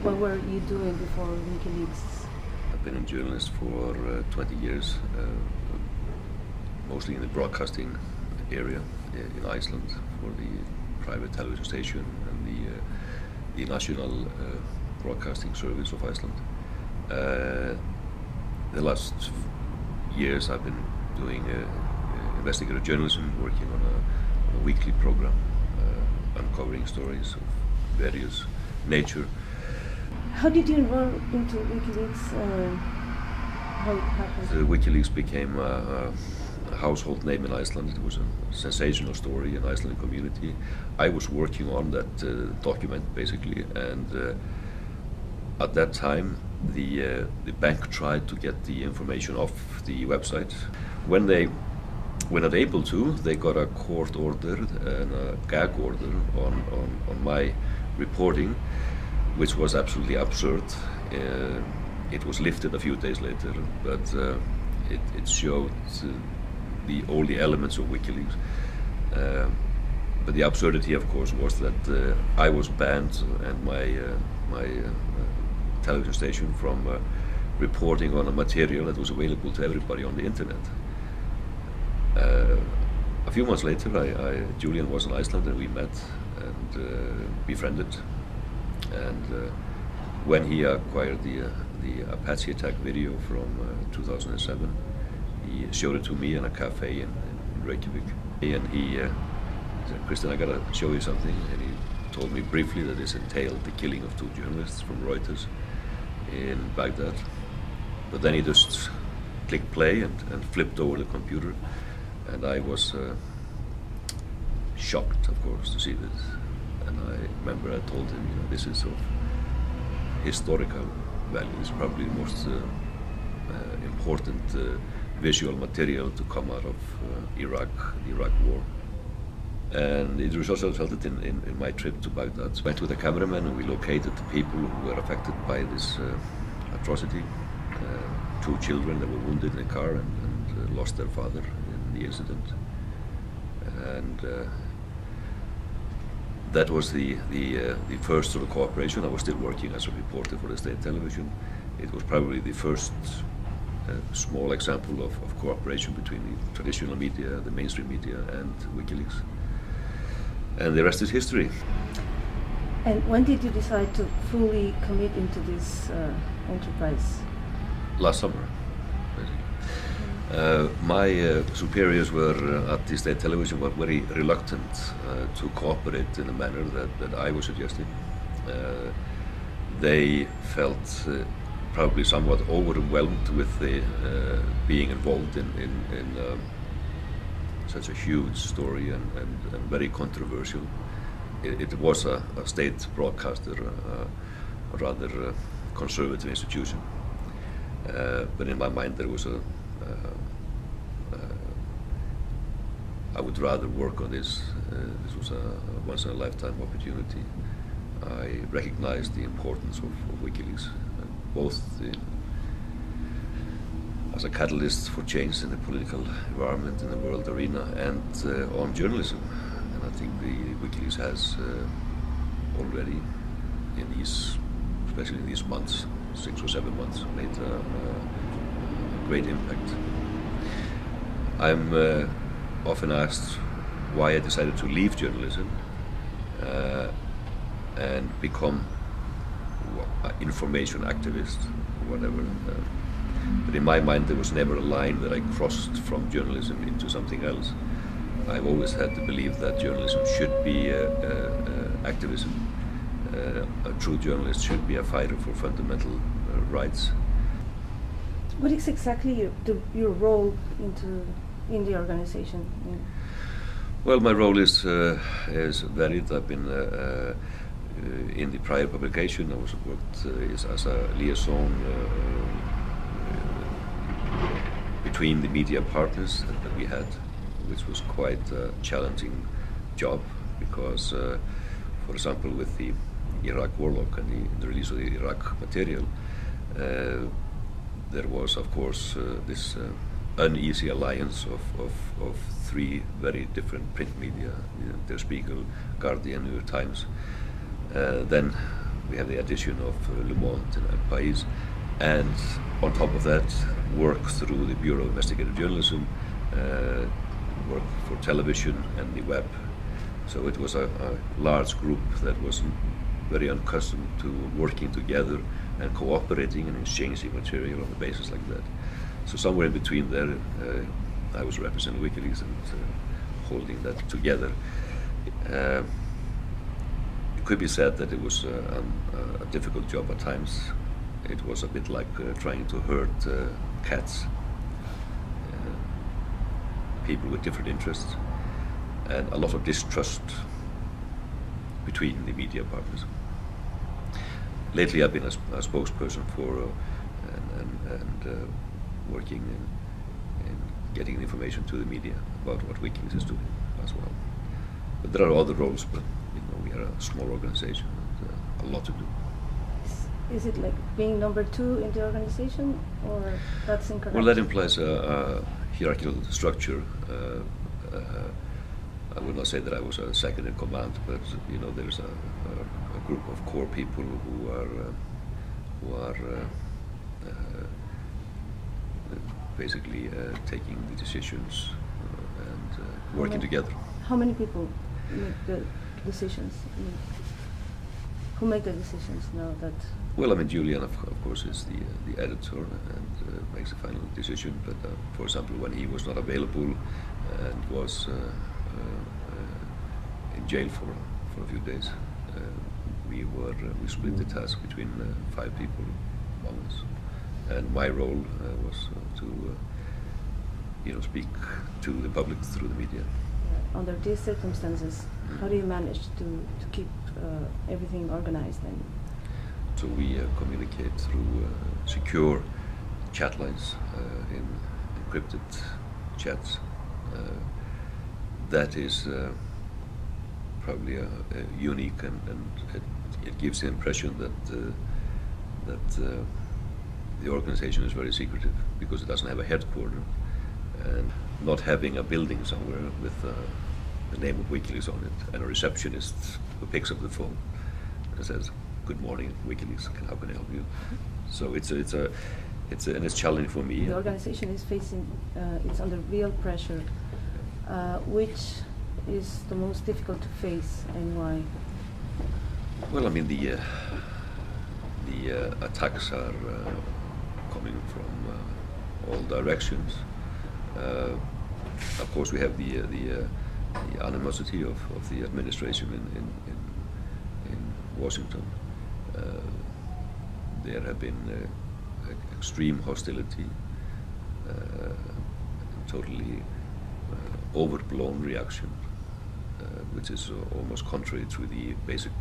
What were you doing before WikiLeaks? I've been a journalist for 20 years, mostly in the broadcasting area in Iceland for the private television station and the national broadcasting service of Iceland. The last years I've been doing investigative journalism, working on a weekly program, uncovering stories of various nature. How did you enroll into WikiLeaks? How it happened? WikiLeaks became a household name in Iceland. It was a sensational story in the Icelandic community. I was working on that document basically, and at that time the bank tried to get the information off the website. When they were not able to, they got a court order and a gag order on my reporting, which was absolutely absurd. It was lifted a few days later, but it showed all the elements of WikiLeaks. But the absurdity, of course, was that I was banned and my television station from reporting on a material that was available to everybody on the internet. A few months later, Julian was in Iceland and we met and befriended. And when he acquired the Apache attack video from 2007, he showed it to me in a cafe in Reykjavik. And he said, "Kristinn, I gotta show you something." And he told me briefly that this entailed the killing of 2 journalists from Reuters in Baghdad. But then he just clicked play and flipped over the computer. And I was shocked, of course, to see this. And I remember I told him, this is of historical value. It's probably the most important visual material to come out of Iraq, the Iraq War. And it resulted in my trip to Baghdad. Went with a cameraman and we located the people who were affected by this atrocity. 2 children that were wounded in a car and lost their father in the incident. And that was the first sort of cooperation. I was still working as a reporter for the state television. It was probably the first small example of cooperation between the traditional media, the mainstream media, and WikiLeaks. And the rest is history. And when did you decide to fully commit into this enterprise? Last summer, basically. My superiors were at the state television were very reluctant to cooperate in the manner that I was suggesting. They felt probably somewhat overwhelmed with the being involved in such a huge story and very controversial. It was a state broadcaster, a rather conservative institution. But in my mind there was I would rather work on this. This was a once-in-a-lifetime opportunity. I recognized the importance of WikiLeaks, both as a catalyst for change in the political environment in the world arena and on journalism. And I think the WikiLeaks has already, especially in these months, 6 or 7 months, made a great impact. I'm often asked why I decided to leave journalism and become an information activist, or whatever. But in my mind, there was never a line that I crossed from journalism into something else. I've always had to believe that journalism should be activism. A true journalist should be a fighter for fundamental rights. What is exactly your role in the organization? Well, my role is varied. I've been in the prior publication. I was worked as a liaison between the media partners that we had, which was quite a challenging job because, for example, with the Iraq warlock and the release of the Iraq material, there was, of course, this uneasy alliance of 3 very different print media, Der Spiegel, Guardian, New York Times. Then we have the addition of Le Monde and País, and on top of that, work through the Bureau of Investigative Journalism, work for television and the web. So it was a large group that was very unaccustomed to working together and cooperating and exchanging material on a basis like that. So somewhere in between there, I was representing WikiLeaks and holding that together. It could be said that it was a difficult job at times. It was a bit like trying to herd cats, people with different interests, and a lot of distrust between the media partners. Lately, I've been a spokesperson for and working in getting information to the media about what WikiLeaks is doing as well. But there are other roles, but we are a small organization and a lot to do. Is it like being number 2 in the organization, or that's incorrect? Well, that implies a hierarchical structure. I would not say that I was a second in command, but there's a group of core people who are basically taking the decisions and working together. How many people make the decisions? Who make the decisions now that? Well, Julian, of course, is the editor and makes the final decision. But for example, when he was not available and was in jail for a few days, we split the task between 5 people among us, and my role was to speak to the public through the media. Under these circumstances, how do you manage to keep everything organized? And so we communicate through secure chat lines in encrypted chats. That is probably unique, and it gives the impression that the organization is very secretive because it doesn't have a headquarters, and not having a building somewhere with the name of WikiLeaks on it and a receptionist who picks up the phone and says, "Good morning, WikiLeaks. How can I help you?" So it's challenging for me. The organization is facing, it's under real pressure. Which is the most difficult to face, and why? Well, the attacks are coming from all directions. Of course, we have the animosity of the administration in Washington. There have been extreme hostility, totally overblown reaction, which is almost contrary to the basic,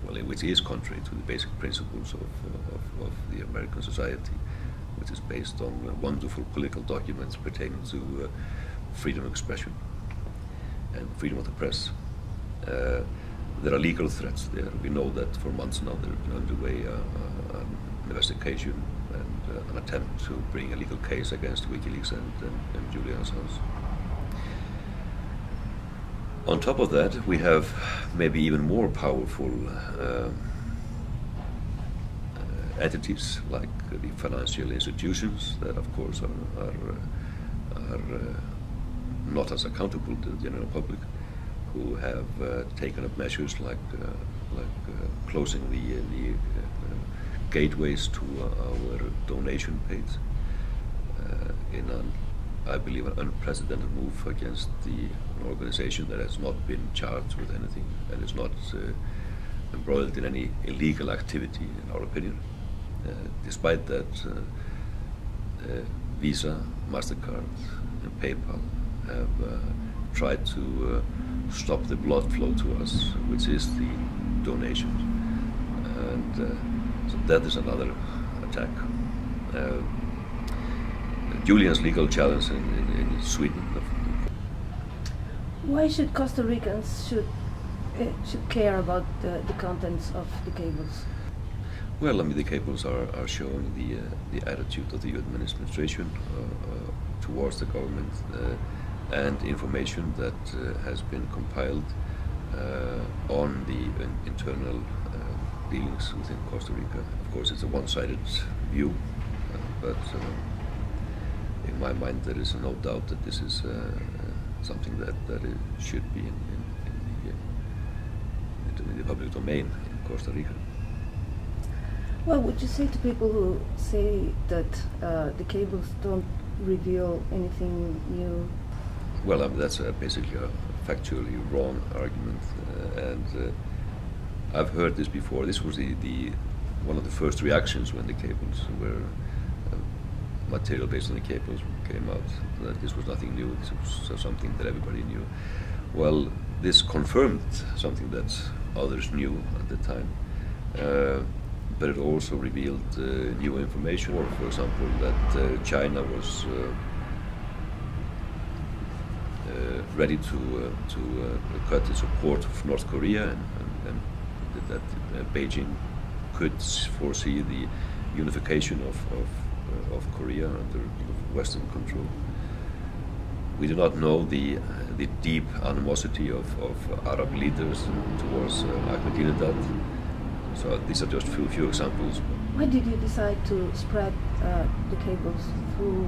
which is contrary to the basic principles of the American society, which is based on wonderful political documents pertaining to freedom of expression and freedom of the press. There are legal threats there. We know that for months now there has been underway an investigation and an attempt to bring a legal case against WikiLeaks and Julian Assange. On top of that, we have maybe even more powerful entities like the financial institutions that, of course, are not as accountable to the general public, who have taken up measures like closing the gateways to our donation page in I believe, an unprecedented move against an organization that has not been charged with anything and is not embroiled in any illegal activity, in our opinion. Despite that, Visa, MasterCard, and PayPal have tried to stop the blood flow to us, which is the donations. And so that is another attack. Julian's legal challenge in Sweden. Why should Costa Ricans should care about the contents of the cables? Well, the cables are showing the attitude of the administration towards the government and information that has been compiled on the internal dealings within Costa Rica. Of course, it's a one-sided view, but in my mind there is no doubt that this is something that it should be in the public domain in Costa Rica. Well, would you say to people who say that the cables don't reveal anything new? Well, I mean, that's basically a factually wrong argument, and I've heard this before. This was one of the first reactions when the cables were material based on the cables came out, that this was nothing new. This was something that everybody knew. Well, this confirmed something that others knew at the time, but it also revealed new information. Or, for example, that China was ready to cut its support of North Korea, and that Beijing could foresee the unification of Korea under Western control. We do not know the deep animosity of Arab leaders towards Ahmadinejad. So these are just a few examples. Why did you decide to spread the cables through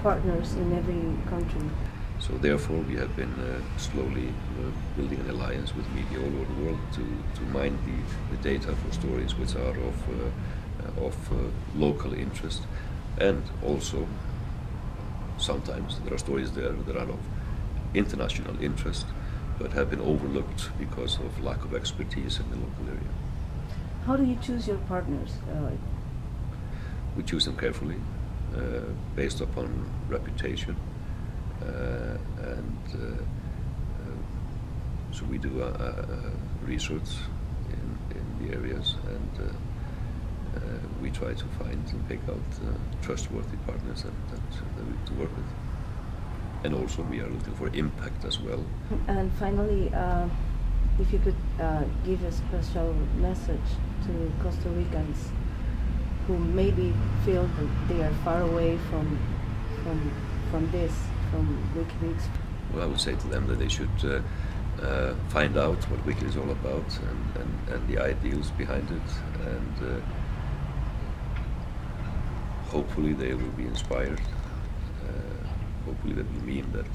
partners in every country? So therefore we have been slowly building an alliance with media all over the world to mine the data for stories which are of local interest, and also sometimes there are stories there that are of international interest but have been overlooked because of lack of expertise in the local area. How do you choose your partners? We choose them carefully, based upon reputation, and so we do research in the areas, and we try to find and pick out trustworthy partners that we to work with. And also we are looking for impact as well. And finally, if you could give a special message to Costa Ricans who maybe feel that they are far away from WikiLeaks. Well, I would say to them that they should find out what Wiki is all about, and the ideals behind it, and hopefully they will be inspired. Hopefully that will mean that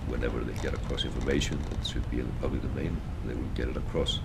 whenever they get across information that should be in the public domain, they will get it across.